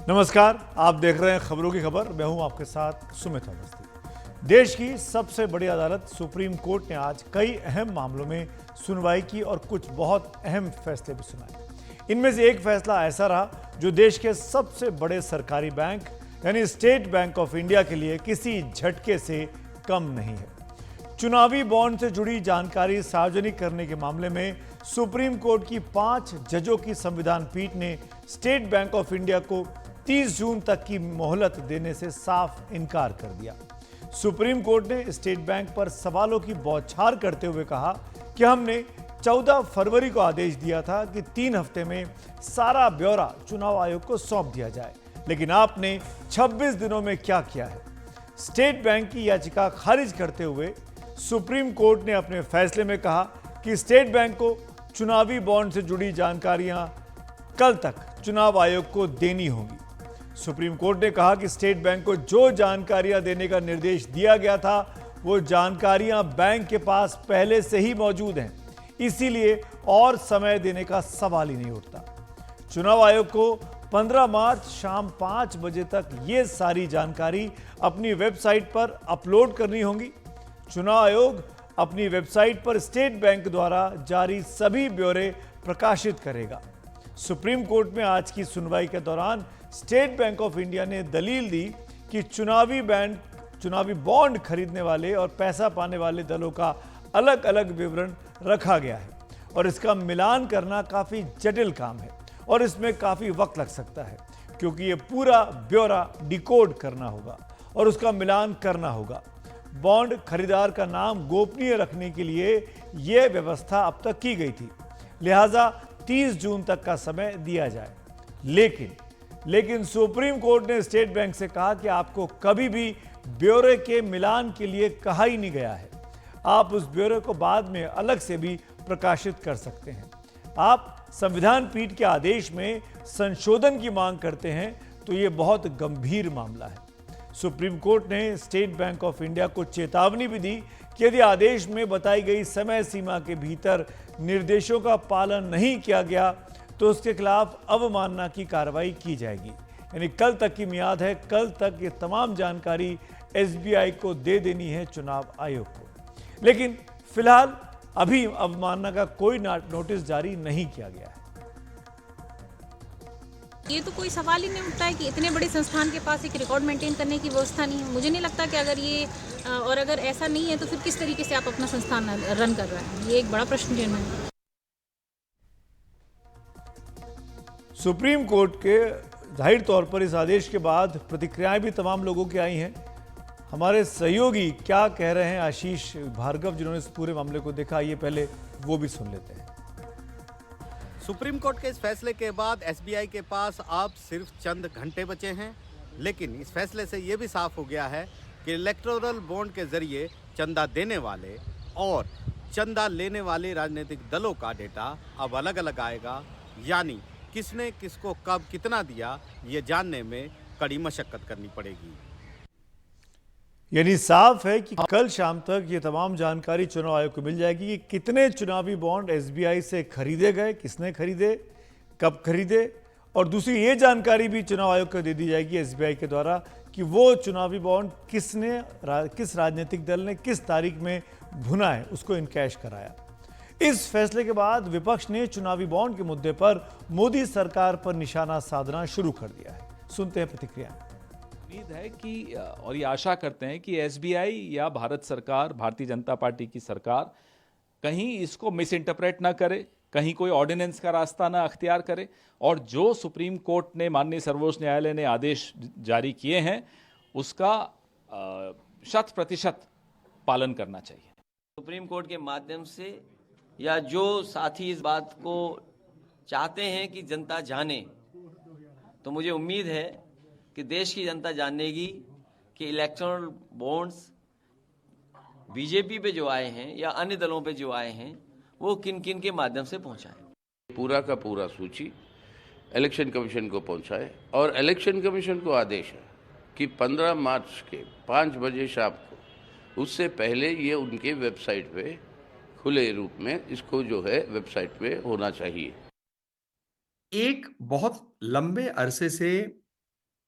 नमस्कार, आप देख रहे हैं खबरों की खबर। मैं हूं आपके साथ सुमित अवस्थी। देश की सबसे बड़ी अदालत सुप्रीम कोर्ट ने आज कई अहम मामलों में सुनवाई की और कुछ बहुत अहम फैसले भी सुनाए। इनमें से एक फैसला ऐसा रहा जो देश के सबसे बड़े सरकारी बैंक यानी स्टेट बैंक ऑफ इंडिया के लिए किसी झटके से कम नहीं है। चुनावी बॉन्ड से जुड़ी जानकारी सार्वजनिक करने के मामले में सुप्रीम कोर्ट की 5 जजों की संविधान पीठ ने स्टेट बैंक ऑफ इंडिया को 30 जून तक की मोहलत देने से साफ इनकार कर दिया। सुप्रीम कोर्ट ने स्टेट बैंक पर सवालों की बौछार करते हुए कहा कि हमने 14 फरवरी को आदेश दिया था कि 3 हफ्ते में सारा ब्यौरा चुनाव आयोग को सौंप दिया जाए, लेकिन आपने 26 दिनों में क्या किया है। स्टेट बैंक की याचिका खारिज करते हुए सुप्रीम कोर्ट ने अपने फैसले में कहा कि स्टेट बैंक को चुनावी बॉन्ड से जुड़ी जानकारियां कल तक चुनाव आयोग को देनी होगी। सुप्रीम कोर्ट ने कहा कि स्टेट बैंक को जो जानकारियां देने का निर्देश दिया गया था वो जानकारियां बैंक के पास पहले से ही मौजूद हैं, इसीलिए और समय देने का सवाल ही नहीं उठता। चुनाव आयोग को 15 मार्च शाम 5 बजे तक ये सारी जानकारी अपनी वेबसाइट पर अपलोड करनी होगी। चुनाव आयोग अपनी वेबसाइट पर स्टेट बैंक द्वारा जारी सभी ब्यौरे प्रकाशित करेगा। सुप्रीम कोर्ट में आज की सुनवाई के दौरान स्टेट बैंक ऑफ इंडिया ने दलील दी कि चुनावी बॉन्ड खरीदने वाले और पैसा पाने वाले दलों का अलग अलग विवरण रखा गया है और इसका मिलान करना काफी जटिल काम है और इसमें काफी वक्त लग सकता है, क्योंकि यह पूरा ब्यौरा डिकोड करना होगा और उसका मिलान करना होगा। बॉन्ड खरीदार का नाम गोपनीय रखने के लिए यह व्यवस्था अब तक की गई थी, लिहाजा 30 जून तक का समय दिया जाए। लेकिन सुप्रीम कोर्ट ने स्टेट बैंक से कहा कि आपको कभी भी ब्यौरे के मिलान के लिए कहा ही नहीं गया है। आप उस ब्यौरे को बाद में अलग से भी प्रकाशित कर सकते हैं। आप संविधान पीठ के आदेश में संशोधन की मांग करते हैं तो यह बहुत गंभीर मामला है। सुप्रीम कोर्ट ने स्टेट बैंक ऑफ इंडिया को चेतावनी भी दी कि यदि आदेश में बताई गई समय सीमा के भीतर निर्देशों का पालन नहीं किया गया तो उसके खिलाफ अवमानना की कार्रवाई की जाएगी। यानी कल तक की मियाद है, कल तक ये तमाम जानकारी एसबीआई को दे देनी है चुनाव आयोग को। लेकिन फिलहाल अभी अवमानना का कोई नोटिस जारी नहीं किया गया है। ये तो कोई सवाल ही नहीं उठता है कि इतने बड़े संस्थान के पास एक रिकॉर्ड मेंटेन करने की व्यवस्था नहीं है। मुझे नहीं लगता कि अगर ऐसा नहीं है तो फिर किस तरीके से आप अपना संस्थान रन कर रहे हैं, ये एक बड़ा प्रश्न चिन्ह है। सुप्रीम कोर्ट के जाहिर तौर पर इस आदेश के बाद प्रतिक्रियाएं भी तमाम लोगों की आई हैं। हमारे सहयोगी क्या कह रहे हैं, आशीष भार्गव, जिन्होंने इस पूरे मामले को देखा, ये पहले वो भी सुन लेते हैं। सुप्रीम कोर्ट के इस फैसले के बाद एसबीआई के पास अब सिर्फ चंद घंटे बचे हैं, लेकिन इस फैसले से ये भी साफ हो गया है कि इलेक्टोरल बॉन्ड के जरिए चंदा देने वाले और चंदा लेने वाले राजनीतिक दलों का डेटा अब अलग अलग आएगा। यानी किसने किसको कब कितना दिया ये जानने में कड़ी मशक्कत करनी पड़ेगी। यानी साफ है कि कल शाम तक ये तमाम जानकारी चुनाव आयोग को मिल जाएगी कि कितने चुनावी बॉन्ड एसबीआई से खरीदे गए, किसने खरीदे, कब खरीदे, और दूसरी ये जानकारी भी चुनाव आयोग को दे दी जाएगी एसबीआई के द्वारा कि वो चुनावी बॉन्ड किस राजनीतिक दल ने किस तारीख में भुना है, उसको इनकैश कराया। इस फैसले के बाद विपक्ष ने चुनावी बॉन्ड के मुद्दे पर मोदी सरकार पर निशाना साधना शुरू कर दिया है। सुनते हैं प्रतिक्रिया। उम्मीद है कि और ये आशा करते हैं कि एसबीआई या भारत सरकार, भारतीय जनता पार्टी की सरकार कहीं इसको मिस इंटरप्रेट ना करे, कहीं कोई ऑर्डिनेंस का रास्ता ना अख्तियार करे और जो सुप्रीम कोर्ट ने, माननीय सर्वोच्च न्यायालय ने आदेश जारी किए हैं उसका 100% पालन करना चाहिए। सुप्रीम कोर्ट के माध्यम से या जो साथी इस बात को चाहते हैं कि जनता जाने, तो मुझे उम्मीद है कि देश की जनता जानेगी कि इलेक्टोरल बॉन्ड्स बीजेपी पे जो आए हैं या अन्य दलों पे जो आए हैं वो किन किन के माध्यम से पहुंचाए। पूरा का पूरा सूची इलेक्शन कमीशन को पहुंचाए और इलेक्शन कमीशन को आदेश है कि 15 मार्च के 5 बजे शाम को, उससे पहले ये उनके वेबसाइट पे खुले रूप में इसको जो है वेबसाइट पे होना चाहिए। एक बहुत लंबे अरसे से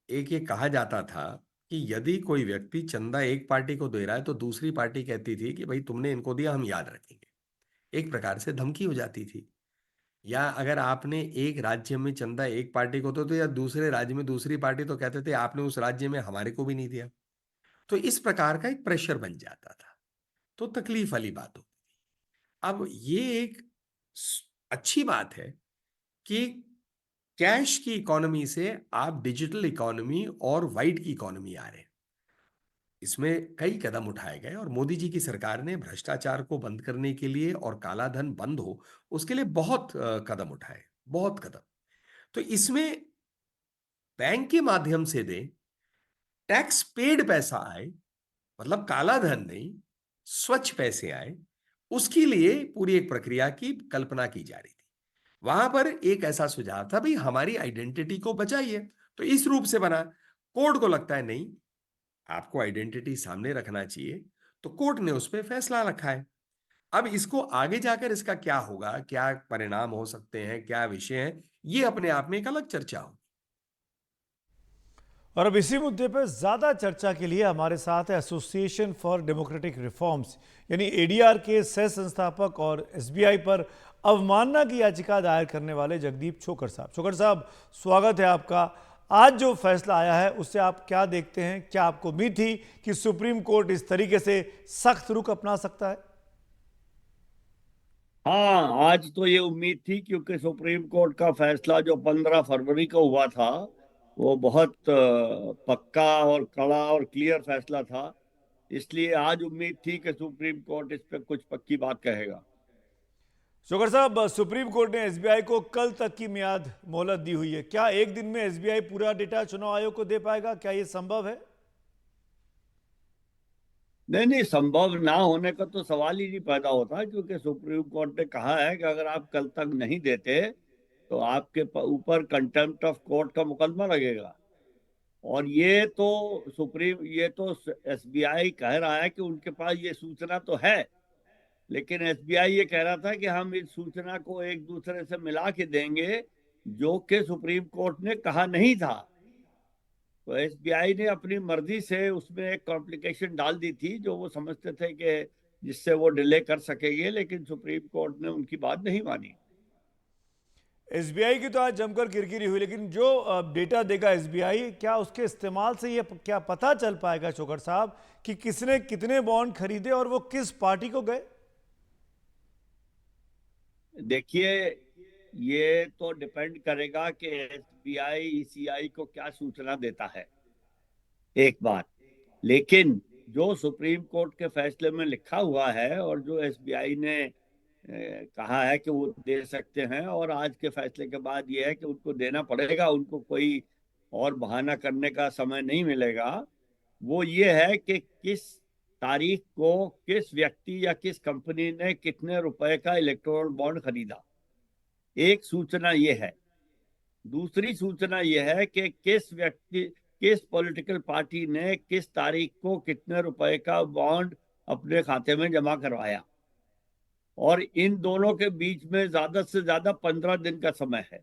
एक ये कहा जाता था कि यदि कोई व्यक्ति चंदा एक पार्टी को दे रहा है तो दूसरी पार्टी कहती थी कि भाई तुमने इनको दिया, हम याद रखेंगे। एक प्रकार से धमकी हो जाती थी। या अगर आपने एक राज्य में चंदा एक पार्टी को तो या दूसरे राज्य में दूसरी पार्टी तो कहते थे आपने उस राज्य में हमारे को भी नहीं दिया। तो इस प्रकार का एक प्रेशर बन जाता था, तो तकलीफ वाली बात होती थी। अब ये एक अच्छी बात है कि कैश की इकोनॉमी से आप डिजिटल इकोनॉमी और वाइट की इकोनॉमी आ रहे हैं। इसमें कई कदम उठाए गए और मोदी जी की सरकार ने भ्रष्टाचार को बंद करने के लिए और काला धन बंद हो उसके लिए बहुत कदम उठाए, बहुत कदम। तो इसमें बैंक के माध्यम से दें, टैक्स पेड पैसा आए, मतलब काला धन नहीं, स्वच्छ पैसे आए, उसके लिए पूरी एक प्रक्रिया की कल्पना की जा रही थी। वहां पर एक ऐसा सुझाव था, भाई हमारी आइडेंटिटी को बचाइए, तो इस रूप से बना। कोर्ट को लगता है नहीं, आपको आइडेंटिटी सामने रखना चाहिए, तो कोर्ट ने उस पर फैसला रखा है। अब इसको आगे जाकर इसका क्या होगा, क्या परिणाम हो सकते हैं, क्या विषय है, ये अपने आप में एक अलग चर्चा होगी। और अब इसी मुद्दे पर ज्यादा चर्चा के लिए हमारे साथ है एसोसिएशन फॉर डेमोक्रेटिक रिफॉर्म्स यानी एडीआर के सह संस्थापक और एसबीआई पर अवमानना की याचिका दायर करने वाले जगदीप छोकर साहब। छोकर साहब, स्वागत है आपका। आज जो फैसला आया है उससे आप क्या देखते हैं? क्या आपको उम्मीद थी कि सुप्रीम कोर्ट इस तरीके से सख्त रुख अपना सकता है? हाँ, आज तो ये उम्मीद थी क्योंकि सुप्रीम कोर्ट का फैसला जो 15 फरवरी को हुआ था वो बहुत पक्का और कड़ा और क्लियर फैसला था। इसलिए आज उम्मीद थी कि सुप्रीम कोर्ट इस पे कुछ पक्की बात कहेगा। शोकर साहब, सुप्रीम कोर्ट ने एसबीआई को कल तक की मियाद मोहलत दी हुई है। क्या एक दिन में एसबीआई पूरा डेटा चुनाव आयोग को दे पाएगा? क्या यह संभव है? नहीं नहीं, संभव ना होने का तो सवाल ही नहीं पैदा होता, क्योंकि सुप्रीम कोर्ट ने कहा है कि अगर आप कल तक नहीं देते तो आपके ऊपर कंटेम्प्ट ऑफ कोर्ट का मुकदमा लगेगा। और ये तो एसबीआई कह रहा है कि उनके पास ये सूचना तो है, लेकिन एसबीआई ये कह रहा था कि हम इस सूचना को एक दूसरे से मिला के देंगे, जो कि सुप्रीम कोर्ट ने कहा नहीं था। तो एसबीआई ने अपनी मर्जी से उसमें एक कॉम्प्लिकेशन डाल दी थी जो वो समझते थे कि जिससे वो डिले कर सकेंगे, लेकिन सुप्रीम कोर्ट ने उनकी बात नहीं मानी। एसबीआई की तो आज जमकर किरकिरी हुई, लेकिन जो डेटा देगा एसबीआई, क्या उसके इस्तेमाल से ये क्या पता चल पाएगा शोकर साहब कि किसने कितने बॉन्ड खरीदे और वो किस पार्टी को गए? देखिए, ये तो डिपेंड करेगा कि एसबीआई ईसीआई को क्या सूचना देता है, एक बात। लेकिन जो सुप्रीम कोर्ट के फैसले में लिखा हुआ है और जो एसबीआई ने कहा है कि वो दे सकते हैं, और आज के फैसले के बाद ये है कि उनको देना पड़ेगा, उनको कोई और बहाना करने का समय नहीं मिलेगा। वो ये है कि किस तारीख को किस व्यक्ति या किस कंपनी ने कितने रुपए का इलेक्टोरल बॉन्ड खरीदा, एक सूचना ये है। दूसरी सूचना ये है कि किस पॉलिटिकल पार्टी ने किस तारीख को कितने रुपए का बॉन्ड अपने खाते में जमा करवाया, और इन दोनों के बीच में ज्यादा से ज्यादा 15 दिन का समय है।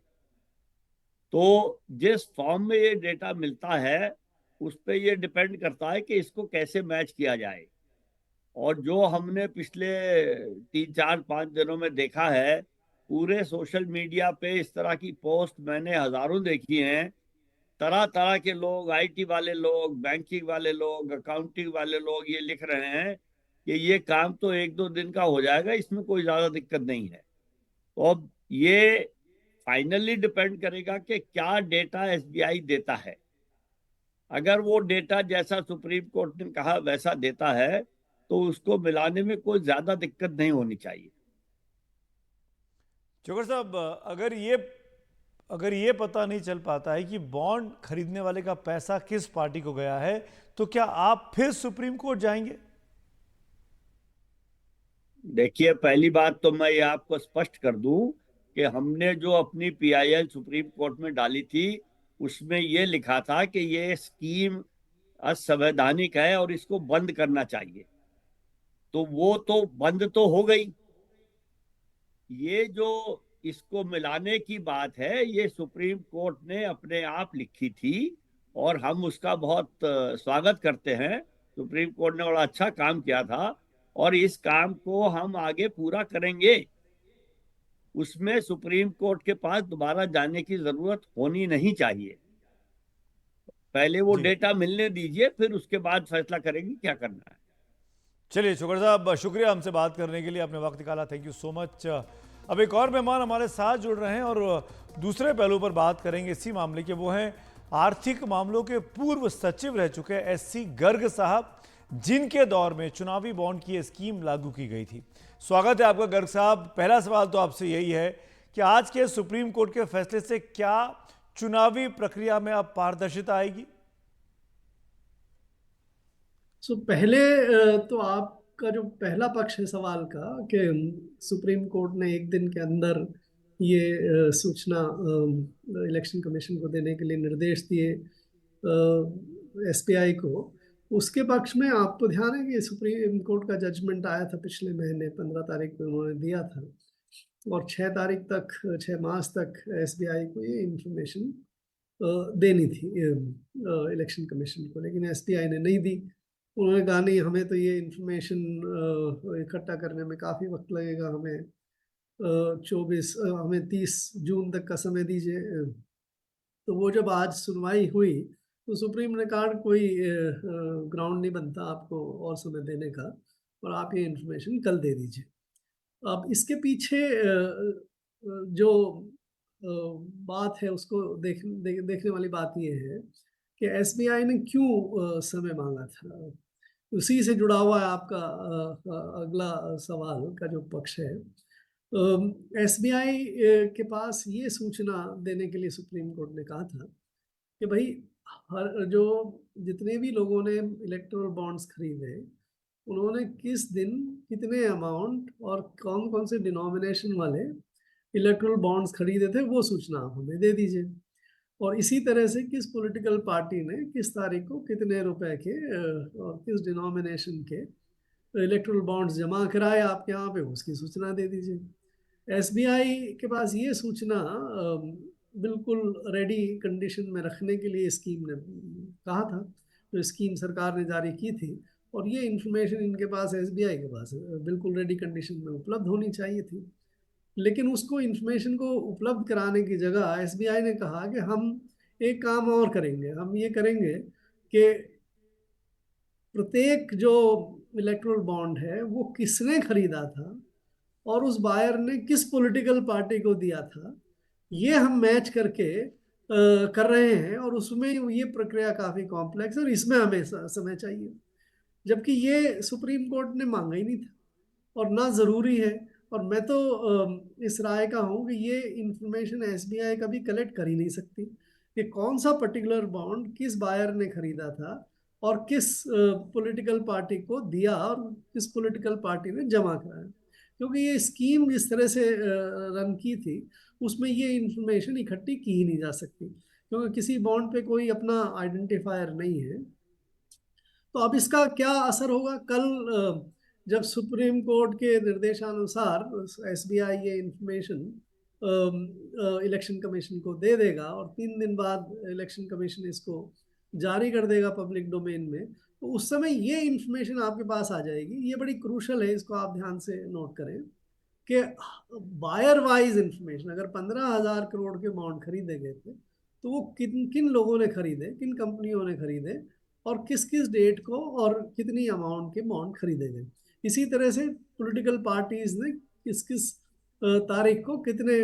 तो जिस फॉर्म में ये डेटा मिलता है उस पर ये डिपेंड करता है कि इसको कैसे मैच किया जाए। और जो हमने पिछले 3-4-5 दिनों में देखा है, पूरे सोशल मीडिया पे इस तरह की पोस्ट मैंने हजारों देखी हैं। तरह तरह के लोग, आईटी वाले लोग, बैंकिंग वाले लोग, अकाउंटिंग वाले लोग ये लिख रहे हैं कि ये काम तो 1-2 दिन का हो जाएगा, इसमें कोई ज्यादा दिक्कत नहीं है। तो अब ये फाइनली डिपेंड करेगा कि क्या डेटा एसबीआई देता है। अगर वो डेटा जैसा सुप्रीम कोर्ट ने कहा वैसा देता है तो उसको मिलाने में कोई ज्यादा दिक्कत नहीं होनी चाहिए। चोकर साहब, अगर ये पता नहीं चल पाता है कि बॉन्ड खरीदने वाले का पैसा किस पार्टी को गया है, तो क्या आप फिर सुप्रीम कोर्ट जाएंगे? देखिए, पहली बात तो मैं ये आपको स्पष्ट कर दूं कि हमने जो अपनी पीआईएल सुप्रीम कोर्ट में डाली थी उसमें ये लिखा था कि ये स्कीम असंवैधानिक है और इसको बंद करना चाहिए। तो वो तो बंद तो हो गई। ये जो इसको मिलाने की बात है ये सुप्रीम कोर्ट ने अपने आप लिखी थी और हम उसका बहुत स्वागत करते हैं। सुप्रीम कोर्ट ने बड़ा अच्छा काम किया था और इस काम को हम आगे पूरा करेंगे। उसमें सुप्रीम कोर्ट के पास दोबारा जाने की जरूरत होनी नहीं चाहिए। पहले वो जी डेटा मिलने दीजिए, फिर उसके बाद फैसला करेंगे क्या करना है। चलिए शुक्र साहब, शुक्रिया हमसे बात करने के लिए, आपने वक्त निकाला, थैंक यू सो मच। अब एक और मेहमान हमारे साथ जुड़ रहे हैं और दूसरे पहलू पर बात करेंगे इसी मामले के। वो हैं आर्थिक मामलों के पूर्व सचिव रह चुके एससी गर्ग साहब, जिनके दौर में चुनावी बॉन्ड की स्कीम लागू की गई थी। स्वागत है आपका गर्ग साहब। पहला सवाल तो आपसे यही है कि आज के सुप्रीम कोर्ट के फैसले से क्या चुनावी प्रक्रिया में अब पारदर्शिता आएगी? पहले तो आपका जो पहला पक्ष है सवाल का कि सुप्रीम कोर्ट ने एक दिन के अंदर ये सूचना इलेक्शन कमीशन को देने के लिए निर्देश दिए एसबीआई को, उसके पक्ष में आपको ध्यान है कि सुप्रीम कोर्ट का जजमेंट आया था पिछले महीने 15 तारीख को उन्होंने दिया था और 6 तारीख तक, 6 मार्च तक एसबीआई को ये इंफॉर्मेशन देनी थी इलेक्शन कमीशन को, लेकिन एसबीआई ने नहीं दी। उन्होंने कहा नहीं, हमें तो ये इंफॉर्मेशन इकट्ठा करने में काफ़ी वक्त लगेगा, हमें 30 जून तक का समय दीजिए। तो वो जब आज सुनवाई हुई तो सुप्रीम ने कहा कोई ग्राउंड नहीं बनता आपको और समय देने का और आप ये इंफॉर्मेशन कल दे दीजिए। अब इसके पीछे जो बात है उसको देखने वाली बात ये है कि एसबीआई ने क्यों समय मांगा था। उसी से जुड़ा हुआ है आपका अगला सवाल का जो पक्ष है। एसबीआई के पास ये सूचना देने के लिए सुप्रीम कोर्ट ने कहा था कि भाई जो जितने भी लोगों ने इलेक्टोरल बॉन्ड्स खरीदे, उन्होंने किस दिन कितने अमाउंट और कौन कौन से डिनोमिनेशन वाले इलेक्टोरल बॉन्ड्स खरीदे थे, वो सूचना आप हमें दे दीजिए। और इसी तरह से किस पॉलिटिकल पार्टी ने किस तारीख को कितने रुपए के और किस डिनोमिनेशन के इलेक्टोरल बॉन्ड्स जमा कराए आपके यहाँ पे, उसकी सूचना दे दीजिए। एसबीआई के पास ये सूचना बिल्कुल रेडी कंडीशन में रखने के लिए स्कीम ने कहा था, जो स्कीम सरकार ने जारी की थी, और ये इंफॉर्मेशन इनके पास, एसबीआई के पास बिल्कुल रेडी कंडीशन में उपलब्ध होनी चाहिए थी। लेकिन उसको इंफॉर्मेशन को उपलब्ध कराने की जगह एसबीआई ने कहा कि हम एक काम और करेंगे, हम ये करेंगे कि प्रत्येक जो इलेक्टोरल बॉन्ड है वो किसने खरीदा था और उस बायर ने किस पॉलिटिकल पार्टी को दिया था, ये हम मैच करके कर रहे हैं। और उसमें ये प्रक्रिया काफ़ी कॉम्प्लेक्स है और इसमें हमें समय चाहिए, जबकि ये सुप्रीम कोर्ट ने मांगा ही नहीं था और ना ज़रूरी है। और मैं तो इस राय का हूँ कि ये इंफॉर्मेशन एसबीआई कभी कलेक्ट कर ही नहीं सकती कि कौन सा पर्टिकुलर बॉन्ड किस बायर ने खरीदा था और किस पॉलिटिकल पार्टी को दिया और किस पॉलिटिकल पार्टी ने जमा कराया, क्योंकि ये स्कीम जिस तरह से रन की थी उसमें ये इंफॉर्मेशन इकट्ठी की ही नहीं जा सकती, क्योंकि किसी बॉन्ड पे कोई अपना आइडेंटिफायर नहीं है। तो अब इसका क्या असर होगा? कल जब सुप्रीम कोर्ट के निर्देशानुसार एसबीआई ये इंफॉर्मेशन इलेक्शन कमीशन को दे देगा और 3 दिन बाद इलेक्शन कमीशन इसको जारी कर देगा पब्लिक डोमेन में, तो उस समय ये इंफॉर्मेशन आपके पास आ जाएगी। ये बड़ी क्रूशल है, इसको आप ध्यान से नोट करें कि बायर वाइज इंफॉर्मेशन, अगर 15,000 करोड़ के बॉन्ड खरीदे गए थे तो वो किन किन लोगों ने खरीदे, किन कंपनियों ने खरीदे और किस किस डेट को और कितनी अमाउंट के बॉन्ड खरीदे गए। इसी तरह से पॉलिटिकल पार्टीज ने किस किस तारीख को कितने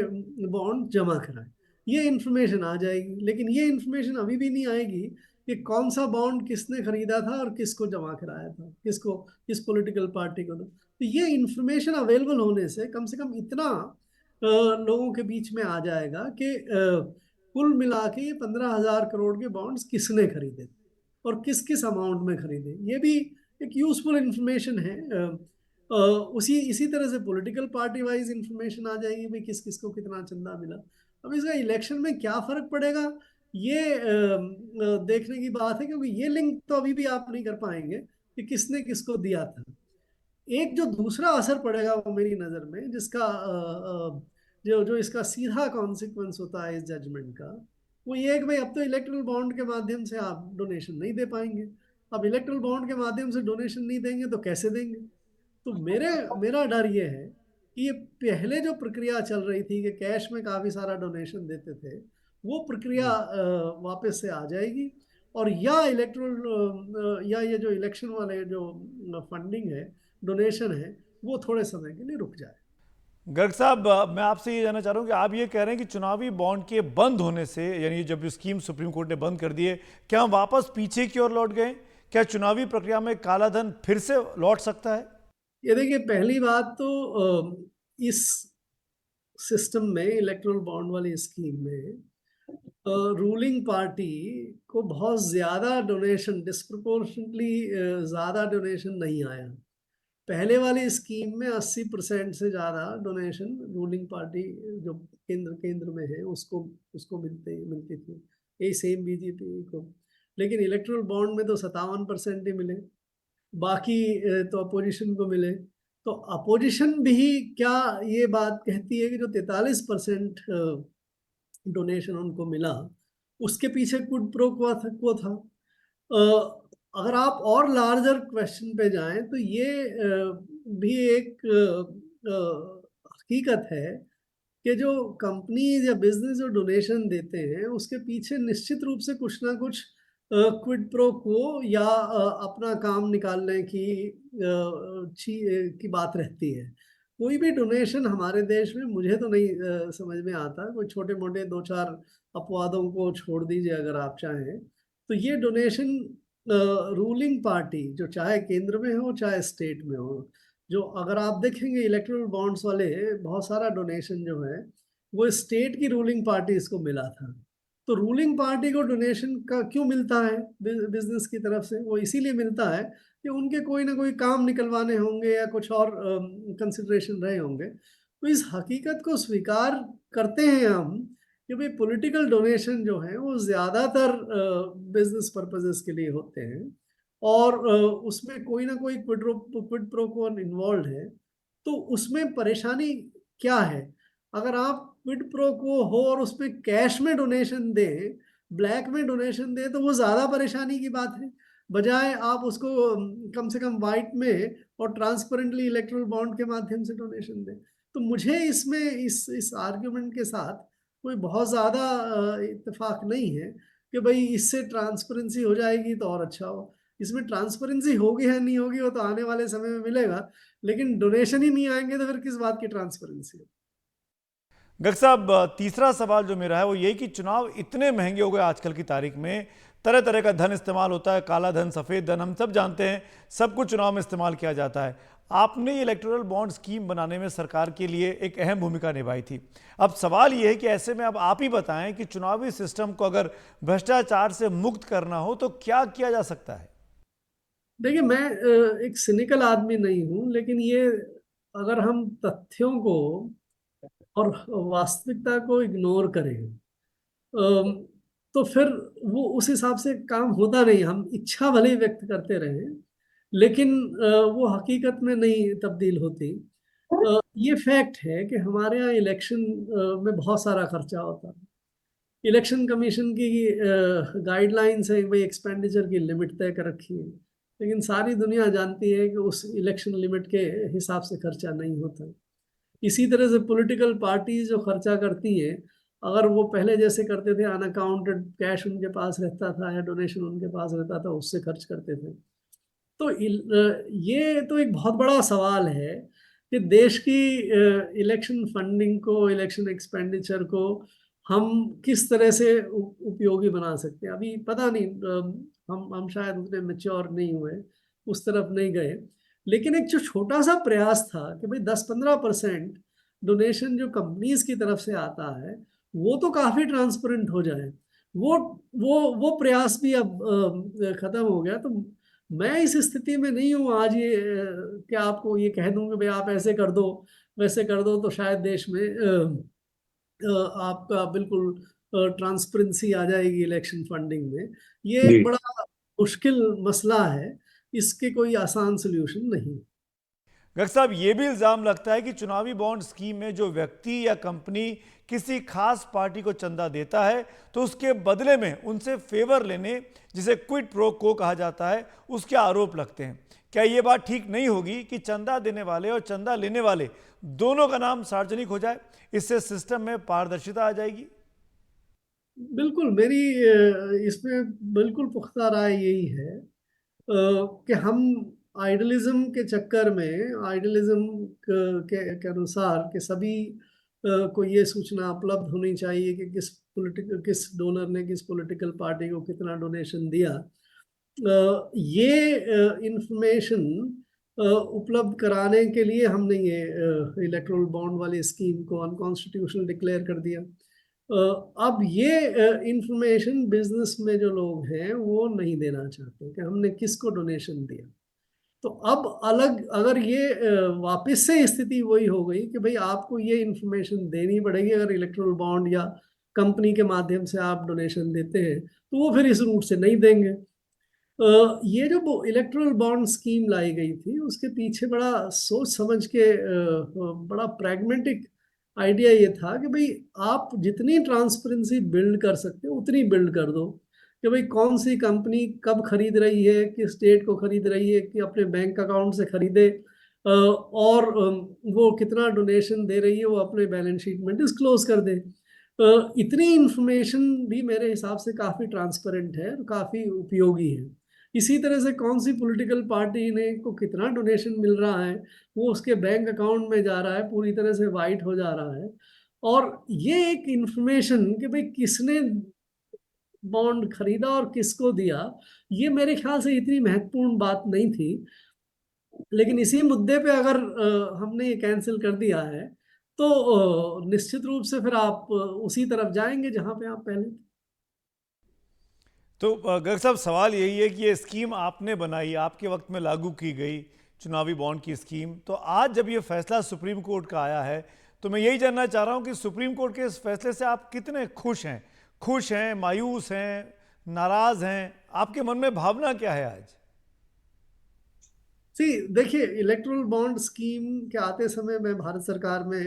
बॉन्ड जमा कराए, ये इंफॉर्मेशन आ जाएगी। लेकिन ये इंफॉर्मेशन अभी भी नहीं आएगी कि कौन सा बॉन्ड किसने खरीदा था और किसको जमा कराया था, किसको, किस पॉलिटिकल पार्टी को। तो ये इंफॉर्मेशन अवेलेबल होने से कम इतना लोगों के बीच में आ जाएगा कि कुल मिला के ये 15,000 करोड़ के बॉन्ड्स किसने खरीदे और किस किस अमाउंट में खरीदे, ये भी एक यूजफुल इंफॉर्मेशन है। इसी तरह से पॉलिटिकल पार्टी वाइज इंफॉर्मेशन आ जाएगी, भाई किस किस को कितना चंदा मिला। अब इसका इलेक्शन में क्या फर्क पड़ेगा, ये देखने की बात है, क्योंकि ये लिंक तो अभी भी आप नहीं कर पाएंगे कि किसने किसको दिया था। एक जो दूसरा असर पड़ेगा वो मेरी नज़र में, जिसका जो इसका सीधा कॉन्सिक्वेंस होता है इस जजमेंट का, वो ये है कि भाई अब तो इलेक्ट्रल बॉन्ड के माध्यम से आप डोनेशन नहीं दे पाएंगे। अब इलेक्ट्रल बॉन्ड के माध्यम से डोनेशन नहीं देंगे तो कैसे देंगे? तो मेरा डर ये है कि ये पहले जो प्रक्रिया चल रही थी कि कैश में काफी सारा डोनेशन देते थे, वो प्रक्रिया वापस से आ जाएगी, और या इलेक्ट्रल या ये जो इलेक्शन वाले जो फंडिंग है, डोनेशन है, वो थोड़े समय के लिए रुक जाए। गर्ग साहब, मैं आपसे ये जानना चाह रहा हूँ कि आप ये कह रहे हैं कि चुनावी बॉन्ड के बंद होने से, यानी जब स्कीम सुप्रीम कोर्ट ने बंद कर दिए, क्या हम वापस पीछे की ओर लौट गए? क्या चुनावी प्रक्रिया में काला धन फिर से लौट सकता है? ये देखिए, पहली बात तो इस सिस्टम में, इलेक्ट्रल बॉन्ड वाली स्कीम में, रूलिंग पार्टी को बहुत ज्यादा डोनेशन, डिस्प्रपोर्शनटली ज्यादा डोनेशन नहीं आया। पहले वाली स्कीम में 80% से ज्यादा डोनेशन रूलिंग पार्टी जो केंद्र में है उसको मिलती थी, यही सेम बीजेपी को। लेकिन इलेक्ट्रल बॉन्ड में तो 57% ही मिले, बाकी तो अपोजिशन को मिले। तो अपोजिशन भी क्या ये बात कहती है कि जो 43% डोनेशन उनको मिला, उसके पीछे क्विड प्रो क्वो था। अगर आप और लार्जर क्वेश्चन पे जाएं तो ये भी एक हकीकत है कि जो कंपनीज या बिजनेस जो डोनेशन देते हैं, उसके पीछे निश्चित रूप से कुछ ना कुछ क्विड प्रो क्वो या अपना काम निकालने की बात रहती है। कोई भी डोनेशन हमारे देश में मुझे तो नहीं समझ में आता। कोई छोटे मोटे 2-4 अपवादों को छोड़ दीजिए अगर आप चाहें, तो ये डोनेशन रूलिंग पार्टी जो चाहे केंद्र में हो चाहे स्टेट में हो, जो अगर आप देखेंगे इलेक्ट्रल बॉन्ड्स वाले बहुत सारा डोनेशन जो है वो स्टेट की रूलिंग पार्टी इसको मिला था। तो रूलिंग पार्टी को डोनेशन का क्यों मिलता है बिजनेस की तरफ से? वो इसीलिए मिलता है कि उनके कोई ना कोई काम निकलवाने होंगे या कुछ और कंसिडरेशन रहे होंगे। तो इस हकीकत को स्वीकार करते हैं हम कि भाई पॉलिटिकल डोनेशन जो है वो ज़्यादातर बिजनेस पर्पसेस के लिए होते हैं, और उसमें कोई ना कोई क्विड प्रो क्वो इन्वॉल्व है। तो उसमें परेशानी क्या है? अगर आप क्विड प्रो क्वो हो और उसमें कैश में डोनेशन दें, ब्लैक में डोनेशन दें, तो वो ज़्यादा परेशानी की बात है, बजाय आप उसको कम से कम वाइट में और ट्रांसपेरेंटली इलेक्ट्रल बॉन्ड के माध्यम से डोनेशन दें। तो मुझे इसमें इस आर्ग्यूमेंट के साथ कोई बहुत ज़्यादा इत्तेफाक नहीं है कि भाई इससे ट्रांसपेरेंसी हो जाएगी तो और अच्छा हो। इसमें ट्रांसपेरेंसी होगी या नहीं होगी वो तो आने वाले समय में मिलेगा, लेकिन डोनेशन ही नहीं आएंगे तो फिर किस बात की ट्रांसपेरेंसी है? गर्ग साहब, तीसरा सवाल जो मेरा है वो यही कि चुनाव इतने महंगे हो गए आजकल की तारीख में, तरह तरह का धन इस्तेमाल होता है, काला धन, सफ़ेद धन, हम सब जानते हैं, सब कुछ चुनाव में इस्तेमाल किया जाता है। आपने ये इलेक्टोरल बॉन्ड स्कीम बनाने में सरकार के लिए एक अहम भूमिका निभाई थी। अब सवाल ये है कि ऐसे में अब आप ही बताएं कि चुनावी सिस्टम को अगर भ्रष्टाचार से मुक्त करना हो तो क्या किया जा सकता है? देखिए, मैं एक सिनिकल आदमी नहीं हूं, लेकिन ये अगर हम तथ्यों को और वास्तविकता को इग्नोर करें तो फिर वो उस हिसाब से काम होता नहीं। हम इच्छा भले ही व्यक्त करते रहे, लेकिन वो हकीकत में नहीं तब्दील होती। ये फैक्ट है कि हमारे यहाँ इलेक्शन में बहुत सारा खर्चा होता है। इलेक्शन कमीशन की गाइडलाइंस है, भाई एक्सपेंडिचर की लिमिट तय कर रखी है, लेकिन सारी दुनिया जानती है कि उस इलेक्शन लिमिट के हिसाब से खर्चा नहीं होता। इसी तरह से पॉलिटिकल पार्टीज जो खर्चा करती हैं, अगर वो पहले जैसे करते थे, अनअकाउंटेड कैश उनके पास रहता था या डोनेशन उनके पास रहता था, उससे खर्च करते थे। तो ये तो एक बहुत बड़ा सवाल है कि देश की इलेक्शन फंडिंग को, इलेक्शन एक्सपेंडिचर को हम किस तरह से उपयोगी बना सकते हैं। अभी पता नहीं, हम शायद उतने मैच्योर नहीं हुए, उस तरफ नहीं गए, लेकिन एक जो छोटा सा प्रयास था कि भाई 10-15% डोनेशन जो कंपनीज की तरफ से आता है वो तो काफी ट्रांसपेरेंट हो जाए, वो प्रयास भी अब खत्म हो गया। तो मैं इस स्थिति में नहीं हूँ आज ये कि आपको ये कह दूं कि भाई आप ऐसे कर दो वैसे कर दो तो शायद देश में आपका बिल्कुल ट्रांसपेरेंसी आ जाएगी इलेक्शन फंडिंग में। ये एक बड़ा मुश्किल मसला है, इसके कोई आसान सोल्यूशन नहीं। गर्ग साहब, ये भी इल्ज़ाम लगता है कि चुनावी बॉन्ड स्कीम में जो व्यक्ति या कंपनी किसी खास पार्टी को चंदा देता है तो उसके बदले में उनसे फेवर लेने, जिसे क्विड प्रो को कहा जाता है, उसके आरोप लगते हैं। क्या ये बात ठीक नहीं होगी कि चंदा देने वाले और चंदा लेने वाले दोनों का नाम सार्वजनिक हो जाए? इससे सिस्टम में पारदर्शिता आ जाएगी। बिल्कुल, मेरी इसमें बिल्कुल पुख्ता राय यही है कि हम आइडलिज्म के चक्कर में, आइडलिज्म के अनुसार कि सभी को ये सूचना उपलब्ध होनी चाहिए कि किस डोनर ने किस पॉलिटिकल पार्टी को कितना डोनेशन दिया, ये इंफॉर्मेशन उपलब्ध कराने के लिए हमने ये इलेक्टोरल बॉन्ड वाली स्कीम को अनकॉन्स्टिट्यूशनल डिक्लेयर कर दिया। अब ये इंफॉर्मेशन बिजनेस में जो लोग हैं वो नहीं देना चाहते कि हमने किसको डोनेशन दिया। तो अब अलग, अगर ये वापस से स्थिति वही हो गई कि भाई आपको ये इंफॉर्मेशन देनी पड़ेगी अगर इलेक्टोरल बॉन्ड या कंपनी के माध्यम से आप डोनेशन देते हैं, तो वो फिर इस रूट से नहीं देंगे। ये जो इलेक्टोरल बॉन्ड स्कीम लाई गई थी उसके पीछे बड़ा सोच समझ के बड़ा प्रैग्मेटिक आइडिया ये था कि भाई आप जितनी ट्रांसपेरेंसी बिल्ड कर सकते हो उतनी बिल्ड कर दो, कि भाई कौन सी कंपनी कब खरीद रही है, किस डेट को खरीद रही है, कि अपने बैंक अकाउंट से खरीदे, और वो कितना डोनेशन दे रही है वो अपने बैलेंस शीट में डिस्क्लोज कर दे। इतनी इंफॉर्मेशन भी मेरे हिसाब से काफ़ी ट्रांसपेरेंट है और काफ़ी उपयोगी है। इसी तरह से कौन सी पॉलिटिकल पार्टी ने को कितना डोनेशन मिल रहा है वो उसके बैंक अकाउंट में जा रहा है, पूरी तरह से वाइट हो जा रहा है। और ये एक इंफॉर्मेशन कि भाई किसने बॉन्ड खरीदा और किसको दिया, ये मेरे ख्याल से इतनी महत्वपूर्ण बात नहीं थी। लेकिन इसी मुद्दे पे अगर हमने ये कैंसिल कर दिया है तो निश्चित रूप से फिर आप उसी तरफ जाएंगे जहां पे आप पहले थे। तो गर्ग साहब, सवाल यही है कि ये स्कीम आपने बनाई, आपके वक्त में लागू की गई चुनावी बॉन्ड की स्कीम, तो आज जब ये फैसला सुप्रीम कोर्ट का आया है तो मैं यही जानना चाह रहा हूं कि सुप्रीम कोर्ट के इस फैसले से आप कितने खुश हैं? खुश हैं, मायूस हैं, नाराज हैं? आपके मन में भावना क्या है आज? देखिए, इलेक्टोरल बॉन्ड स्कीम के आते समय मैं भारत सरकार में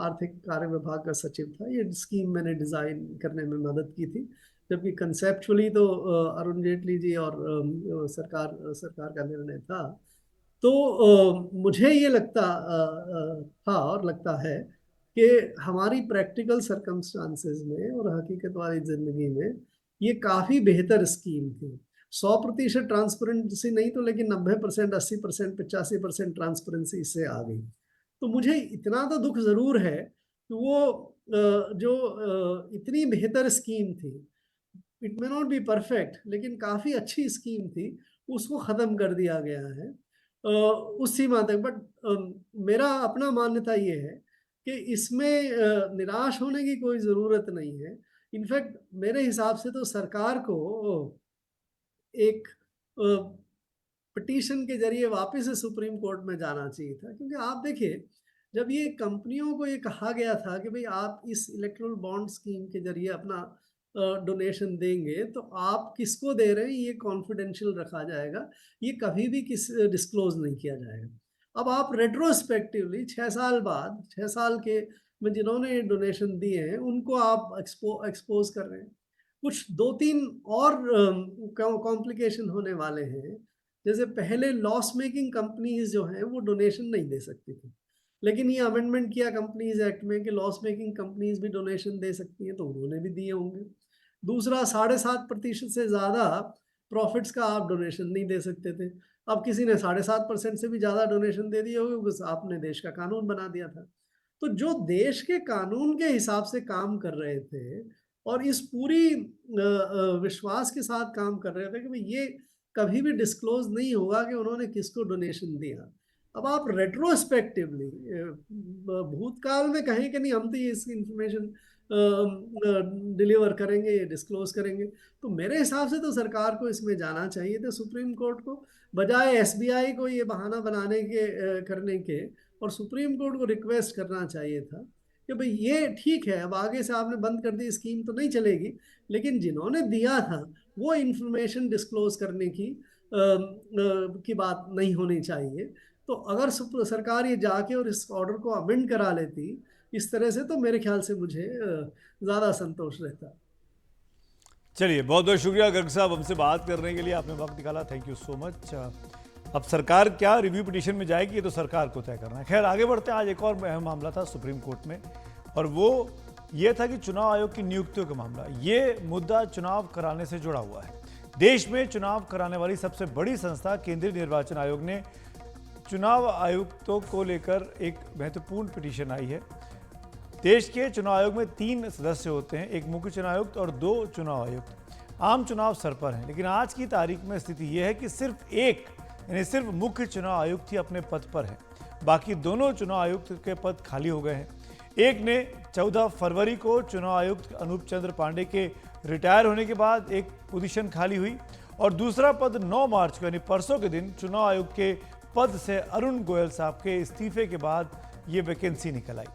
आर्थिक कार्य विभाग का सचिव था। ये स्कीम मैंने डिजाइन करने में मदद की थी, जबकि कंसेप्चुअली तो अरुण जेटली जी और सरकार का निर्णय था। तो मुझे ये लगता था और लगता है कि हमारी प्रैक्टिकल सर्कमस्टांसेस में और हकीकत वाली जिंदगी में ये काफ़ी बेहतर स्कीम थी। 100% ट्रांसपेरेंसी नहीं तो लेकिन 90%, 80%, 85% ट्रांसपेरेंसी इससे आ गई। तो मुझे इतना तो दुख ज़रूर है कि वो जो इतनी बेहतर स्कीम थी, it may not be perfect लेकिन काफ़ी अच्छी स्कीम थी, उसको ख़त्म कर दिया गया है उस सीमा तक। बट मेरा अपना मान्यता ये है कि इसमें निराश होने की कोई ज़रूरत नहीं है। इनफैक्ट मेरे हिसाब से तो सरकार को एक पिटीशन के जरिए वापस से सुप्रीम कोर्ट में जाना चाहिए था, क्योंकि आप देखिए, जब ये कंपनियों को ये कहा गया था कि भाई आप इस इलेक्टोरल बॉन्ड स्कीम के जरिए अपना डोनेशन देंगे तो आप किसको दे रहे हैं ये कॉन्फिडेंशियल रखा जाएगा, ये कभी भी डिस्क्लोज नहीं किया जाएगा। अब आप रेट्रोस्पेक्टिवली 6 साल बाद, 6 साल के में जिन्होंने डोनेशन दिए हैं उनको आप एक्सपोज कर रहे हैं। कुछ 2-3 और कॉम्प्लिकेशन होने वाले हैं। जैसे पहले लॉस मेकिंग कंपनीज जो हैं वो डोनेशन नहीं दे सकती थी, लेकिन ये अमेंडमेंट किया कंपनीज एक्ट में कि लॉस मेकिंग कंपनीज भी डोनेशन दे सकती हैं, तो उन्होंने भी दिए होंगे। दूसरा, 7.5% से ज़्यादा प्रॉफिट्स का आप डोनेशन नहीं दे सकते थे। अब किसी ने 7.5% से भी ज़्यादा डोनेशन दे दिया होगा, बस आपने देश का कानून बना दिया था। तो जो देश के कानून के हिसाब से काम कर रहे थे और इस पूरी विश्वास के साथ काम कर रहे थे कि भाई ये कभी भी डिस्क्लोज नहीं होगा कि उन्होंने किसको डोनेशन दिया। अब आप रेट्रोस्पेक्टिवली भूतकाल में कहें कि नहीं हम तो ये इसकी इंफॉर्मेशन डिलीवर करेंगे, ये डिस्क्लोज करेंगे, तो मेरे हिसाब से तो सरकार को इसमें जाना चाहिए था सुप्रीम कोर्ट को, बजाय एसबीआई को ये बहाना बनाने के करने के, और सुप्रीम कोर्ट को रिक्वेस्ट करना चाहिए था कि भाई ये ठीक है, अब आगे से आपने बंद कर दी स्कीम तो नहीं चलेगी, लेकिन जिन्होंने दिया था वो इंफॉर्मेशन डिस्क्लोज करने की बात नहीं होनी चाहिए। तो अगर सरकार ये जाके और इस ऑर्डर को अमेंड करा लेती इस तरह से तो मेरे ख्याल से मुझे ज़्यादा संतोष रहता। चलिए, बहुत बहुत शुक्रिया गर्ग साहब हमसे बात करने के लिए, आपने वक्त निकाला, थैंक यू सो मच। अब सरकार क्या रिव्यू पिटीशन में जाएगी ये तो सरकार को तय करना है। खैर आगे बढ़ते हैं। आज एक और अहम मामला था सुप्रीम कोर्ट में, और वो ये था कि चुनाव आयोग की नियुक्तियों का मामला। ये मुद्दा चुनाव कराने से जुड़ा हुआ है। देश में चुनाव कराने वाली सबसे बड़ी संस्था केंद्रीय निर्वाचन आयोग ने चुनाव आयुक्तों को लेकर एक महत्वपूर्ण पिटीशन आई है। देश के चुनाव आयोग में 3 सदस्य होते हैं, एक मुख्य चुनाव आयुक्त और 2 चुनाव आयुक्त। आम चुनाव सर पर हैं, लेकिन आज की तारीख में स्थिति यह है कि सिर्फ एक यानी सिर्फ मुख्य चुनाव आयुक्त ही अपने पद पर है। बाकी दोनों चुनाव आयुक्त के पद खाली हो गए हैं। एक ने 14 फरवरी को चुनाव आयुक्त अनूप चंद्र पांडे के रिटायर होने के बाद एक पोजीशन खाली हुई, और दूसरा पद 9 मार्च को यानी परसों के दिन चुनाव आयुक्त के पद से अरुण गोयल साहब के इस्तीफे के बाद ये वैकेंसी निकल आई।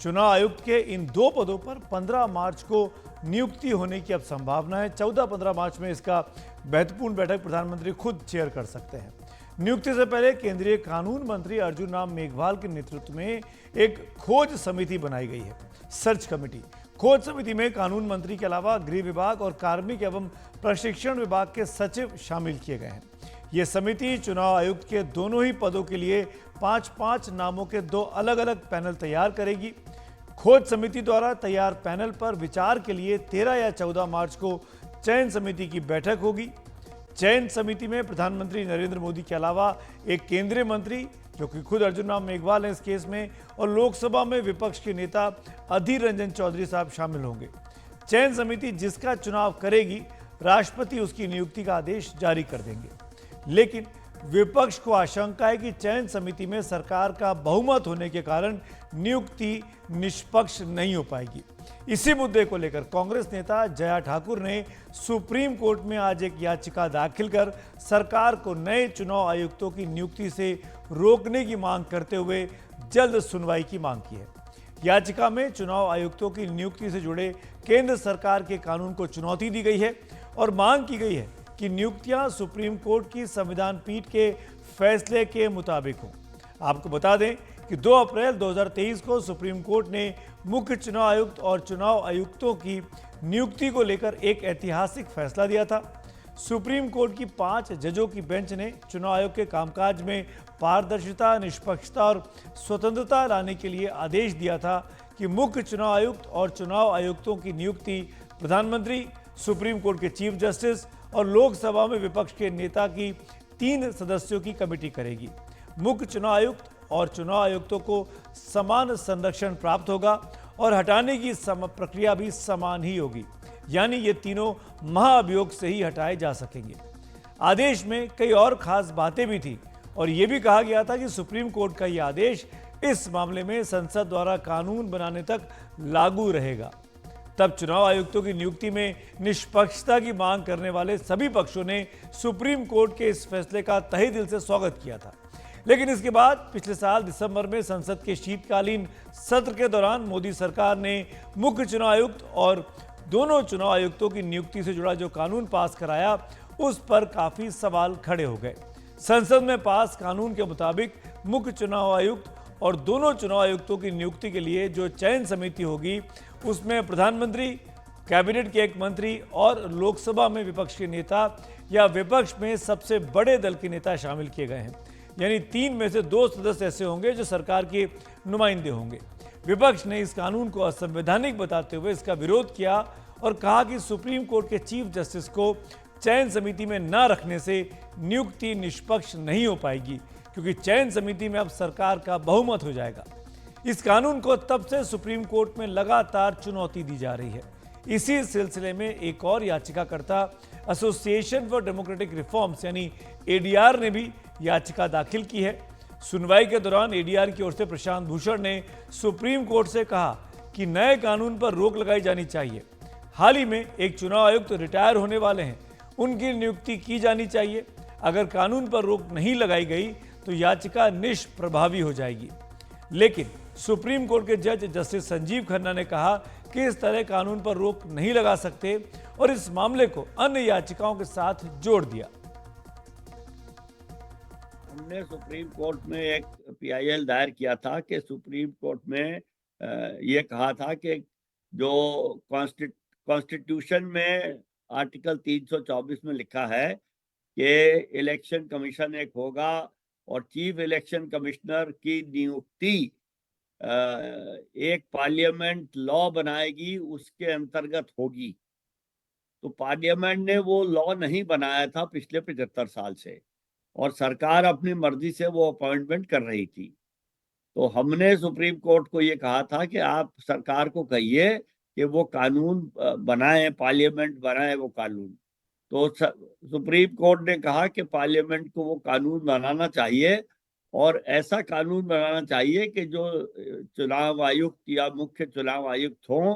चुनाव आयुक्त के इन 2 पदों पर 15 मार्च को नियुक्ति होने की अब संभावना है। 14-15 मार्च में इसका महत्वपूर्ण बैठक प्रधानमंत्री खुद चेयर कर सकते हैं। नियुक्ति से पहले केंद्रीय कानून मंत्री अर्जुन राम मेघवाल के नेतृत्व में एक खोज समिति बनाई गई है, सर्च कमेटी। खोज समिति में कानून मंत्री के अलावा गृह विभाग और कार्मिक एवं प्रशिक्षण विभाग के सचिव शामिल किए गए हैं। ये समिति चुनाव आयुक्त के दोनों ही पदों के लिए 5-5 नामों के 2 अलग-अलग पैनल तैयार करेगी। खोज समिति द्वारा तैयार पैनल पर विचार के लिए 13 या 14 मार्च को चयन समिति की बैठक होगी। चयन समिति में प्रधानमंत्री नरेंद्र मोदी के अलावा एक केंद्रीय मंत्री, जो कि खुद अर्जुन राम मेघवाल हैं इस केस में, और लोकसभा में विपक्ष के नेता अधीर रंजन चौधरी साहब शामिल होंगे। चयन समिति जिसका चुनाव करेगी, राष्ट्रपति उसकी नियुक्ति का आदेश जारी कर देंगे। लेकिन विपक्ष को आशंका है कि चयन समिति में सरकार का बहुमत होने के कारण नियुक्ति निष्पक्ष नहीं हो पाएगी। इसी मुद्दे को लेकर कांग्रेस नेता जया ठाकुर ने सुप्रीम कोर्ट में आज एक याचिका दाखिल कर सरकार को नए चुनाव आयुक्तों की नियुक्ति से रोकने की मांग करते हुए जल्द सुनवाई की मांग की है। याचिका में चुनाव आयुक्तों की नियुक्ति से जुड़े केंद्र सरकार के कानून को चुनौती दी गई है और मांग की गई है कि नियुक्तियां सुप्रीम कोर्ट की संविधान पीठ के फैसले के मुताबिक हों। आपको बता दें कि 2 अप्रैल 2023 को सुप्रीम कोर्ट ने मुख्य चुनाव आयुक्त और चुनाव आयुक्तों की नियुक्ति को लेकर एक ऐतिहासिक फैसला दिया था। सुप्रीम कोर्ट की 5 जजों की बेंच ने चुनाव आयोग के कामकाज में पारदर्शिता, निष्पक्षता और स्वतंत्रता लाने के लिए आदेश दिया था कि मुख्य चुनाव आयुक्त और चुनाव आयुक्तों की नियुक्ति प्रधानमंत्री, सुप्रीम कोर्ट के चीफ जस्टिस और लोकसभा में विपक्ष के नेता की 3 सदस्यों की कमेटी करेगी। मुख्य चुनाव आयुक्त और चुनाव आयुक्तों को समान संरक्षण प्राप्त होगा और हटाने की प्रक्रिया भी समान ही होगी, यानी ये तीनों महाअभियोग से ही हटाए जा सकेंगे। आदेश में कई और खास बातें भी थी और ये भी कहा गया था कि सुप्रीम कोर्ट का यह आदेश इस मामले में संसद द्वारा कानून बनाने तक लागू रहेगा। तब चुनाव आयुक्तों की नियुक्ति में निष्पक्षता की मांग करने वाले सभी पक्षों ने सुप्रीम कोर्ट के इस फैसले का तहे दिल से स्वागत किया था। लेकिन इसके बाद पिछले साल दिसंबर में संसद के शीतकालीन सत्र के दौरान मोदी सरकार ने मुख्य चुनाव आयुक्त और दोनों चुनाव आयुक्तों की नियुक्ति से जुड़ा जो कानून पास कराया, उस पर काफी सवाल खड़े हो गए। संसद में पास कानून के मुताबिक मुख्य चुनाव आयुक्त और दोनों चुनाव आयुक्तों की नियुक्ति के लिए जो चयन समिति होगी, उसमें प्रधानमंत्री, कैबिनेट के एक मंत्री और लोकसभा में विपक्ष के नेता या विपक्ष में सबसे बड़े दल के नेता शामिल किए गए हैं। यानी 3 में से 2 सदस्य ऐसे होंगे जो सरकार के नुमाइंदे होंगे। विपक्ष ने इस कानून को असंवैधानिक बताते हुए इसका विरोध किया और कहा कि सुप्रीम कोर्ट के चीफ जस्टिस को चयन समिति में न रखने से नियुक्ति निष्पक्ष नहीं हो पाएगी, क्योंकि चयन समिति में अब सरकार का बहुमत हो जाएगा। इस कानून को तब से सुप्रीम कोर्ट में लगातार चुनौती दी जा रही है। इसी सिलसिले में एक और याचिकाकर्ता एसोसिएशन फॉर डेमोक्रेटिक रिफॉर्म्स यानी एडीआर ने भी याचिका दाखिल की है। सुनवाई के दौरान एडीआर की ओर से प्रशांत भूषण ने सुप्रीम कोर्ट से कहा कि नए कानून पर रोक लगाई जानी चाहिए। हाल ही में एक चुनाव आयुक्त रिटायर होने वाले हैं, उनकी नियुक्ति की जानी चाहिए। अगर कानून पर रोक नहीं लगाई गई तो याचिका निष्प्रभावी हो जाएगी। लेकिन सुप्रीम कोर्ट के जज जस्टिस संजीव खन्ना ने कहा कि इस तरह कानून पर रोक नहीं लगा सकते और इस मामले को अन्य याचिकाओं के साथ जोड़ दिया। हमने सुप्रीम कोर्ट में एक पीआईएल दायर किया था कि सुप्रीम कोर्ट में ये कहा था कि जो कॉन्स्टिट्यूशन में आर्टिकल 324 में लिखा है कि इलेक्शन कमीशन एक होगा और चीफ इलेक्शन कमिश्नर की नियुक्ति एक पार्लियामेंट लॉ बनाएगी, उसके अंतर्गत होगी। तो पार्लियामेंट ने वो लॉ नहीं बनाया था पिछले 75 साल से, और सरकार अपनी मर्जी से वो अपॉइंटमेंट कर रही थी। तो हमने सुप्रीम कोर्ट को ये कहा था कि आप सरकार को कहिए कि वो कानून बनाए, पार्लियामेंट बनाए वो कानून। तो सुप्रीम कोर्ट ने कहा कि पार्लियामेंट को वो कानून बनाना चाहिए, और ऐसा कानून बनाना चाहिए कि जो चुनाव आयुक्त या मुख्य चुनाव आयुक्त हों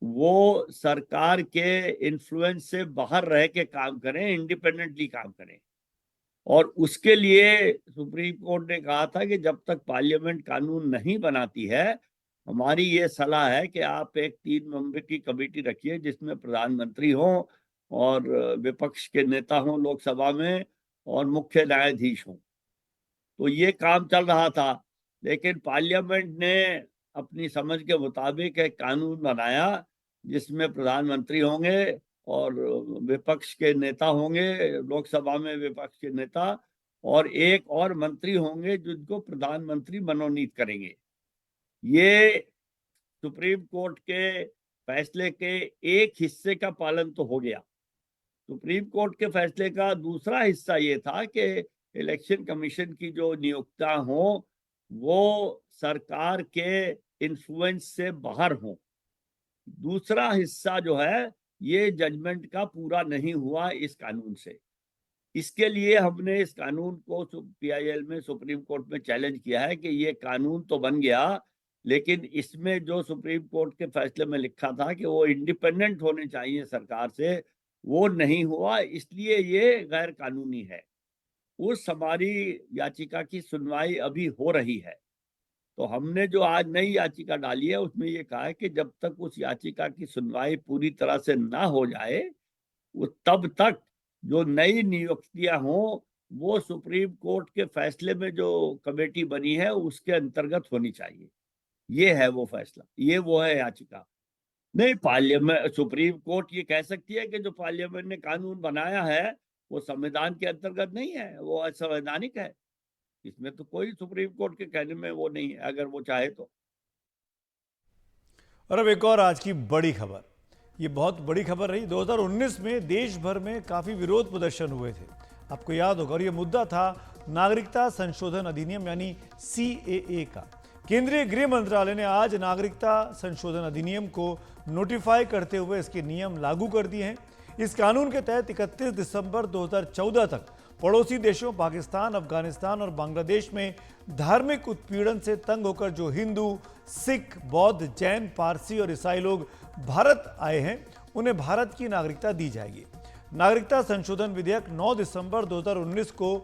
वो सरकार के इन्फ्लुएंस से बाहर रह के काम करें, इंडिपेंडेंटली काम करें। और उसके लिए सुप्रीम कोर्ट ने कहा था कि जब तक पार्लियामेंट कानून नहीं बनाती है, हमारी ये सलाह है कि आप एक 3 मेंबर की कमेटी रखिए जिसमें प्रधानमंत्री हों और विपक्ष के नेता हों लोकसभा में और मुख्य न्यायाधीश हों। तो ये काम चल रहा था, लेकिन पार्लियामेंट ने अपनी समझ के मुताबिक एक कानून बनाया जिसमें प्रधानमंत्री होंगे और विपक्ष के नेता होंगे, लोकसभा में विपक्ष के नेता, और एक और मंत्री होंगे जिनको प्रधानमंत्री मनोनीत करेंगे। ये सुप्रीम कोर्ट के फैसले के एक हिस्से का पालन तो हो गया। सुप्रीम कोर्ट के फैसले का दूसरा हिस्सा ये था कि इलेक्शन कमीशन की जो नियुक्तियां हो वो सरकार के इन्फ्लुएंस से बाहर हो। दूसरा हिस्सा जो है ये जजमेंट का पूरा नहीं हुआ इस कानून से। इसके लिए हमने इस कानून को PIL में सुप्रीम कोर्ट में चैलेंज किया है कि ये कानून तो बन गया, लेकिन इसमें जो सुप्रीम कोर्ट के फैसले में लिखा था कि वो इंडिपेंडेंट होने चाहिए सरकार से, वो नहीं हुआ, इसलिए ये गैर कानूनी है। उस हमारी याचिका की सुनवाई अभी हो रही है। तो हमने जो आज नई याचिका डाली है उसमें ये कहा है कि जब तक उस याचिका की सुनवाई पूरी तरह से ना हो जाए, वो तब तक जो नई नियुक्तियां हों वो सुप्रीम कोर्ट के फैसले में जो कमेटी बनी है उसके अंतर्गत होनी चाहिए। ये है वो फैसला, ये वो है याचिका। नहीं, पार्लियामेंट, सुप्रीम कोर्ट ये कह सकती है कि जो पार्लियामेंट ने कानून बनाया है वो संविधान के अंतर्गत नहीं है, वो असंवैधानिक है। इसमें तो कोई सुप्रीम कोर्ट के कहने में वो नहीं है, अगर वो चाहे तो। और अब एक और आज की बड़ी खबर, ये बहुत बड़ी खबर रही। 2019 में देश भर में काफी विरोध प्रदर्शन हुए थे, आपको याद होगा, और ये मुद्दा था नागरिकता संशोधन अधिनियम यानी CAA का। केंद्रीय गृह मंत्रालय ने आज नागरिकता संशोधन अधिनियम को नोटिफाई करते हुए इसके नियम लागू कर दिए हैं। इस कानून के तहत 31 दिसंबर 2014 तक पड़ोसी देशों पाकिस्तान, अफगानिस्तान और बांग्लादेश में धार्मिक उत्पीड़न से तंग होकर जो हिंदू, सिख, बौद्ध, जैन, पारसी और ईसाई लोग भारत आए हैं उन्हें भारत की नागरिकता दी जाएगी। नागरिकता संशोधन विधेयक 9 दिसंबर 2019 को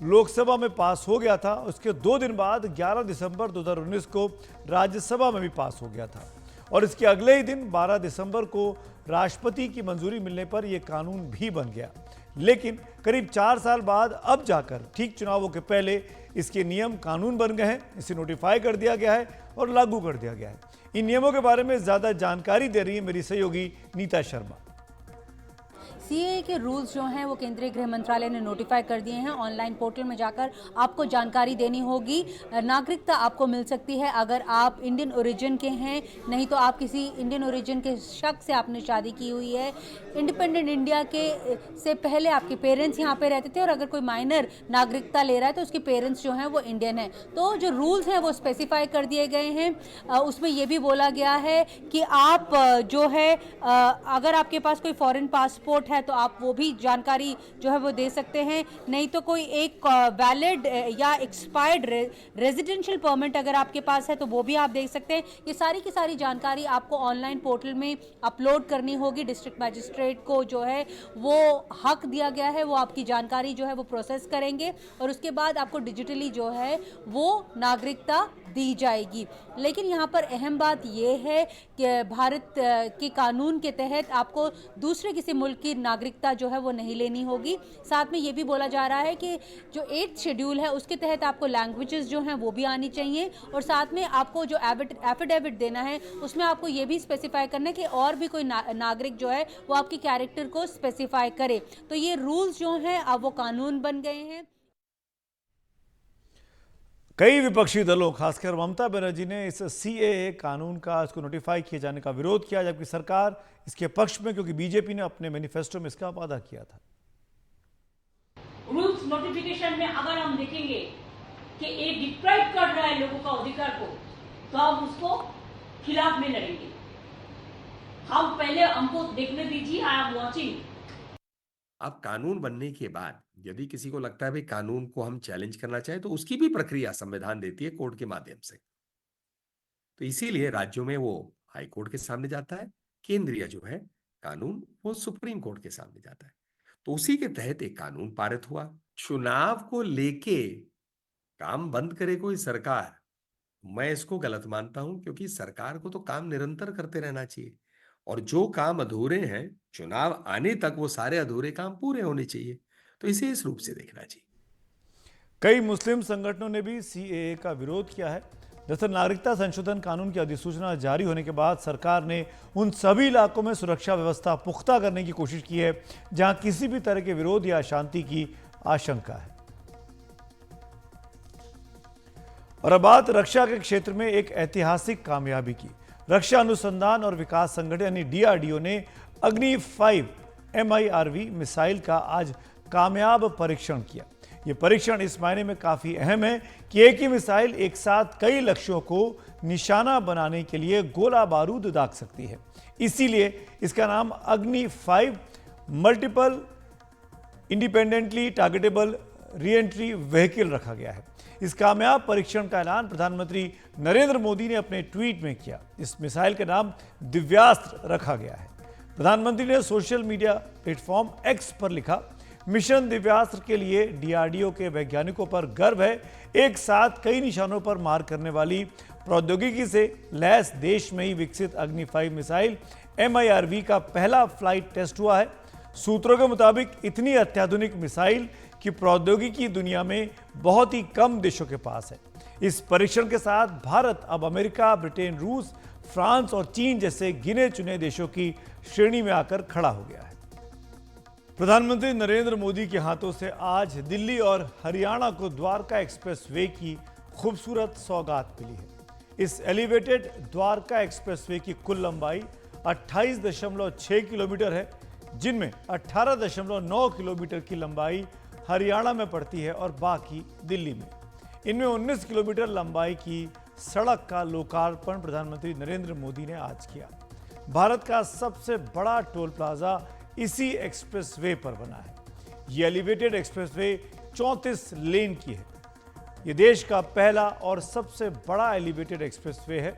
लोकसभा में पास हो गया था। उसके 2 दिन बाद 11 दिसंबर 2019 को राज्यसभा में भी पास हो गया था, और इसके अगले ही दिन 12 दिसंबर को राष्ट्रपति की मंजूरी मिलने पर यह कानून भी बन गया। लेकिन करीब 4 साल बाद अब जाकर ठीक चुनावों के पहले इसके नियम कानून बन गए हैं, इसे नोटिफाई कर दिया गया है और लागू कर दिया गया है। इन नियमों के बारे में ज्यादा जानकारी दे रही है मेरी सहयोगी नीता शर्मा। CAA के रूल्स जो हैं वो केंद्रीय गृह मंत्रालय ने नोटिफाई कर दिए हैं। ऑनलाइन पोर्टल में जाकर आपको जानकारी देनी होगी। नागरिकता आपको मिल सकती है अगर आप इंडियन ओरिजिन के हैं, नहीं तो आप किसी इंडियन ओरिजिन के शख्स से आपने शादी की हुई है, इंडिपेंडेंट इंडिया के से पहले आपके पेरेंट्स यहाँ पे रहते थे, और अगर कोई माइनर नागरिकता ले रहा है तो उसके पेरेंट्स जो हैं वो इंडियन है। तो जो रूल्स हैं वो स्पेसिफाई कर दिए गए हैं। उसमें ये भी बोला गया है कि आप जो है अगर आपके पास कोई फॉरेन पासपोर्ट है तो आप वो भी जानकारी जो है वो दे सकते हैं, नहीं तो कोई एक वैलिड या एक्सपायर्ड रेजिडेंशियल परमिट अगर आपके पास है तो वो भी आप देख सकते हैं। ये सारी की सारी जानकारी आपको ऑनलाइन पोर्टल में अपलोड करनी होगी। डिस्ट्रिक्ट मैजिस्ट्रेट को जो है वो हक दिया गया है, वो आपकी जानकारी जो है वो प्रोसेस करेंगे और उसके बाद आपको डिजिटली जो है वो नागरिकता दी जाएगी। लेकिन यहाँ पर अहम बात यह है कि भारत के कानून के तहत आपको दूसरे किसी मुल्क की नागरिकता जो है वो नहीं लेनी होगी। साथ में ये भी बोला जा रहा है कि जो 8th शेड्यूल है उसके तहत आपको लैंग्वेजेस जो हैं वो भी आनी चाहिए, और साथ में आपको जो एफिडेविट देना है उसमें आपको ये भी स्पेसिफाई करना है कि और भी कोई नागरिक जो है वो आपकी कैरेक्टर को स्पेसिफाई करे। तो ये रूल्स जो हैं अब वो कानून बन गए हैं। कई विपक्षी दलों खासकर ममता बनर्जी ने इस सीएए कानून का इसको नोटिफाई किए जाने का विरोध किया, जबकि सरकार इसके पक्ष में, क्योंकि बीजेपी ने अपने मैनिफेस्टो में इसका वादा किया था। रूल्स नोटिफिकेशन में अगर हम देखेंगे कि ये डिप्राइव कर रहा है लोगों का अधिकार को, तो हम उसको खिलाफ में लड़ेंगे। हम पहले हमको देखने दीजिए, आई एम वॉचिंग। अब कानून बनने के बाद यदि किसी को लगता है भाई कानून को हम चैलेंज करना चाहें तो उसकी भी प्रक्रिया संविधान देती है कोर्ट के माध्यम से। तो इसीलिए राज्यों में वो हाई कोर्ट के सामने जाता है, केंद्रीय जो है कानून वो सुप्रीम कोर्ट के सामने जाता है। तो उसी के तहत एक कानून पारित हुआ। चुनाव को लेके काम बंद करे कोई सरकार, मैं इसको गलत मानता हूं, क्योंकि सरकार को तो काम निरंतर करते रहना चाहिए, और जो काम अधूरे हैं चुनाव आने तक वो सारे अधूरे काम पूरे होने चाहिए। तो इसे इस रूप से देखना चाहिए। कई मुस्लिम संगठनों ने भी सीएए का विरोध किया है। दरअसल नागरिकता संशोधन कानून की अधिसूचना जारी होने के बाद सरकार ने उन सभी इलाकों में सुरक्षा व्यवस्था पुख्ता करने की कोशिश की है जहां किसी भी तरह के विरोध या अशांति की आशंका है। और अब बात रक्षा के क्षेत्र में एक ऐतिहासिक कामयाबी की। रक्षा अनुसंधान और विकास संगठन यानी डीआरडीओ ने अग्नि 5 MIRV मिसाइल का आज कामयाब परीक्षण किया। यह परीक्षण इस मायने में काफी अहम है कि एक ही मिसाइल एक साथ कई लक्ष्यों को निशाना बनाने के लिए गोला बारूद दाग सकती है। इसीलिए इसका नाम अग्नि 5 multiple independently targetable re-entry vehicle रखा गया है। इस कामयाब परीक्षण का ऐलान प्रधानमंत्री नरेंद्र मोदी ने अपने ट्वीट में किया। इस मिसाइल का नाम दिव्यास्त्र रखा गया है। प्रधानमंत्री ने सोशल मीडिया प्लेटफॉर्म X पर लिखा, मिशन दिव्यास्त्र के लिए डीआरडीओ के वैज्ञानिकों पर गर्व है। एक साथ कई निशानों पर मार करने वाली प्रौद्योगिकी से लैस देश में ही विकसित अग्नि 5 मिसाइल MIRV का पहला फ्लाइट टेस्ट हुआ है। सूत्रों के मुताबिक इतनी अत्याधुनिक मिसाइल की प्रौद्योगिकी दुनिया में बहुत ही कम देशों के पास है। इस परीक्षण के साथ भारत अब अमेरिका, ब्रिटेन, रूस, फ्रांस और चीन जैसे गिने चुने देशों की श्रेणी में आकर खड़ा हो गया है। प्रधानमंत्री नरेंद्र मोदी के हाथों से आज दिल्ली और हरियाणा को द्वारका एक्सप्रेसवे की खूबसूरत सौगात मिली है। इस एलिवेटेड द्वारका एक्सप्रेसवे की कुल लंबाई 28.6 किलोमीटर है, जिनमें 18.9 किलोमीटर की लंबाई हरियाणा में पड़ती है और बाकी दिल्ली में। इनमें 19 किलोमीटर लंबाई की सड़क का लोकार्पण प्रधानमंत्री नरेंद्र मोदी ने आज किया। भारत का सबसे बड़ा टोल प्लाजा इसी एक्सप्रेसवे पर बना है। यह एलिवेटेड एक्सप्रेसवे 34 लेन की है। यह देश का पहला और सबसे बड़ा एलिवेटेड एक्सप्रेसवे है।